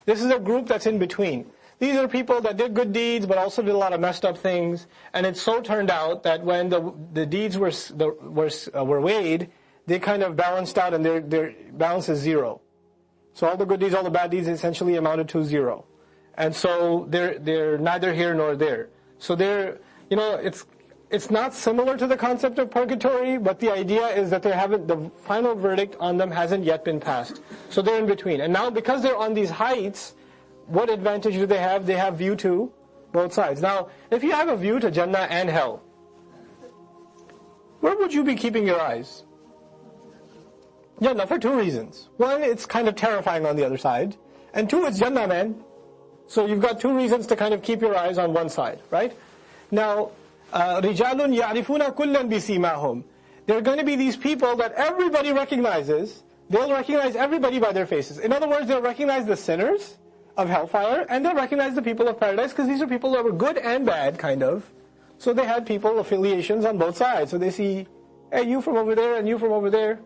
This is a group that's in between. These are people that did good deeds, but also did a lot of messed up things. And it so turned out that when the deeds were weighed, they kind of balanced out, and their balance is zero. So all the good deeds, all the bad deeds essentially amounted to zero. And so they're neither here nor there. So it's not similar to the concept of purgatory, but the idea is that the final verdict on them hasn't yet been passed. So they're in between. And now because they're on these heights, what advantage do they have? They have view to both sides. Now, if you have a view to Jannah and hell, where would you be keeping your eyes? Jannah, for two reasons. One, it's kind of terrifying on the other side. And two, it's Jannah, man. So you've got two reasons to kind of keep your eyes on one side, right? Now, رِجَالٌ يَعْرِفُونَ كُلًّا بِسِيمَاهُمْ. There are going to be these people that everybody recognizes. They'll recognize everybody by their faces. In other words, they'll recognize the sinners of hellfire, and they'll recognize the people of paradise, because these are people that were good and bad, kind of. So they had people, affiliations on both sides. So they see, hey, you from over there and you from over there.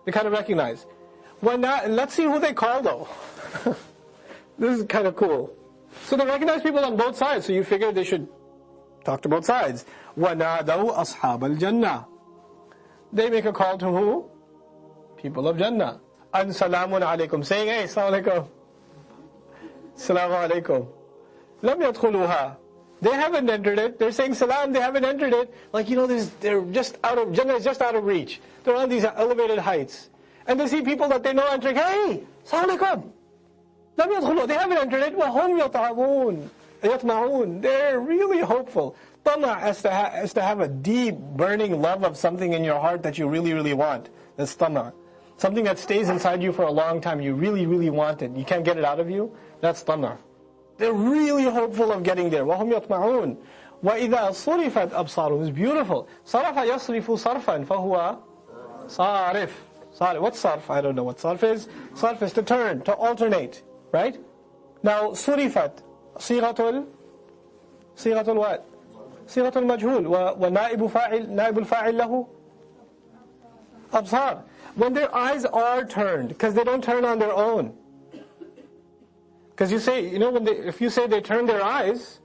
They kind of recognize. Let's see who they call, though. This is kind of cool. So they recognize people on both sides, so you figure they should talk to both sides. وَنَادَوْا أَصْحَابَ الْجَنَّةِ. They make a call to who? People of Jannah. أَنْ سَلَامٌ عَلَيْكُمْ. Saying, hey, Assalamu alaikum. Assalamu alaikum. لَمْ يَدْخُلُوهَا. They haven't entered it. They're saying salam, they haven't entered it. Like, they're just out of, Jannah is just out of reach. They're on these elevated heights. And they see people that they know entering, hey, Assalamu alaikum. لَمْ يَدْخُلُوهَا. They haven't entered it. وَهُمْ يَطْمَعُونَ. They're really hopeful. Tama is to have a deep, burning love of something in your heart that you really, really want. That's tama. Something that stays inside you for a long time. You really, really want it. You can't get it out of you. That's tama. They're really hopeful of getting there. وَهُمْ يَطْمَعُونَ وَإِذَا صُرِفَتْ أَبْصَارُهُم. It's beautiful. صَرَفَ يَصْرِفُ صَرْفًا فَهُوَ صَارِف. What's sarf? I don't know what sarf is. Sarf is to turn, to alternate. Right? Now, صُرِفَت. صيغة what? صيغة المجهول. ونائب الفاعل له أبصار. When their eyes are turned, because they don't turn on their own. Because you say, if you say they turn their eyes,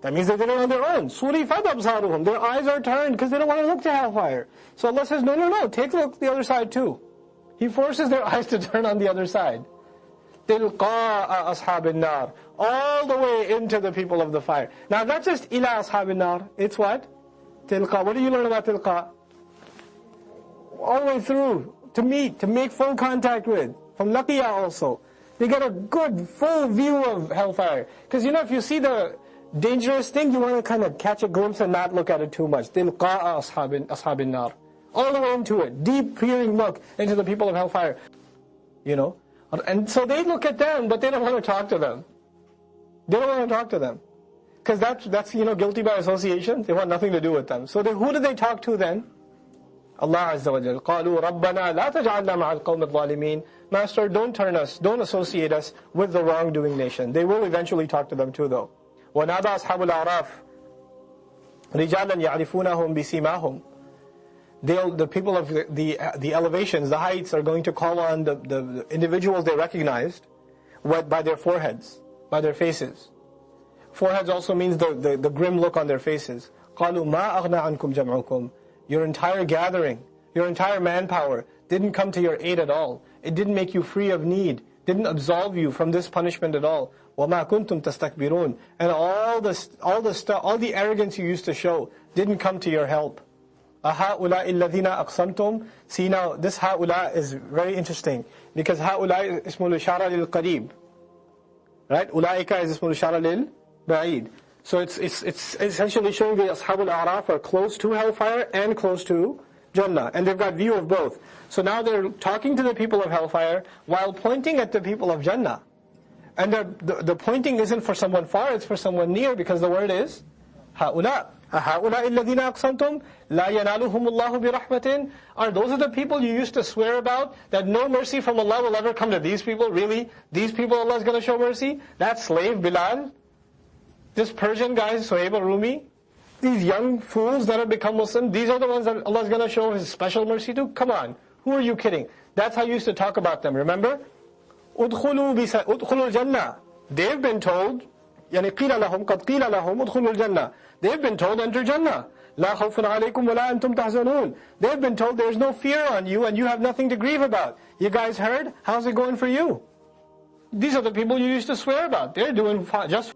that means they did it on their own. صُرِفَتْ أَبْصَارُهُم. Their eyes are turned because they don't want to look to hellfire. So Allah says, no, take a look at the other side too. He forces their eyes to turn on the other side. تِلْقَاءَ أَصْحَابِ النَّارِ. All the way into the people of the fire. Now not just إِلَى أَصْحَابِ النَّارِ. It's what? Tilqa. What do you learn about tilqa? All the way through. To meet, to make full contact with. From laqiya also. They get a good, full view of hellfire. Because if you see the dangerous thing, you want to kind of catch a glimpse and not look at it too much. تِلْقَاءَ أَصْحَابِ النَّارِ. All the way into it. Deep peering look into the people of hellfire. And so they look at them, but they don't want to talk to them. They don't want to talk to them. Because that's guilty by association. They want nothing to do with them. So who do they talk to then? Allah Azza wa Jal. قَالُوا رَبَّنَا لَا تَجْعَلْنَا مَعَ الْقَوْمِ الظَّالِمِينَ. Master, don't turn us, don't associate us with the wrongdoing nation. They will eventually talk to them too, though. وَنَادَى أَصْحَابُ الْأَعْرَافِ رِجَالًا يَعْرِفُونَهُمْ بِسِيمَاهُمْ. The people of the elevations, the heights, are going to call on the individuals they recognized by their foreheads, by their faces. Foreheads also means the grim look on their faces. قَالُوا مَا أَغْنَى عَنْكُمْ جَمْعُكُمْ. Your entire gathering, your entire manpower didn't come to your aid at all. It didn't make you free of need, didn't absolve you from this punishment at all. وَمَا كُنْتُمْ تَسْتَكْبِرُونَ. And all the arrogance you used to show didn't come to your help. أَهَؤُلَاءِ الَّذِينَ أَقْسَمْتُمْ. See now, this هَؤُلَاء is very interesting, because هَؤُلَاء is اسم الإشارة للقريب. Right? أُولَئِكَ is اسم الإشارة للبعيد. So it's essentially showing the Ashab al-A'raf are close to hellfire and close to Jannah. And they've got view of both. So now they're talking to the people of hellfire while pointing at the people of Jannah. And the pointing isn't for someone far, it's for someone near, because the word is هَؤُلَاء. أَهَؤُلَاءِ الَّذِينَ أَقْسَمْتُمْ لَا يَنَالُهُمُ اللَّهُ بِرَحْمَةٍ. Are those the people you used to swear about, that no mercy from Allah will ever come to these people? Really? These people Allah is going to show mercy? That slave Bilal? This Persian guy, Suhaib al-Rumi? These young fools that have become Muslim, these are the ones that Allah is going to show His special mercy to? Come on, who are you kidding? That's how you used to talk about them, remember? ادخلوا الجنة. They've been told, يعني قيل لهم قد قيل لهم ادخلوا الجنة. They've been told enter Jannah. لا خوف عليكم ولا أنتم تحزنون. They've been told there's no fear on you and you have nothing to grieve about. You guys heard? How's it going for you? These are the people you used to swear about. They're doing just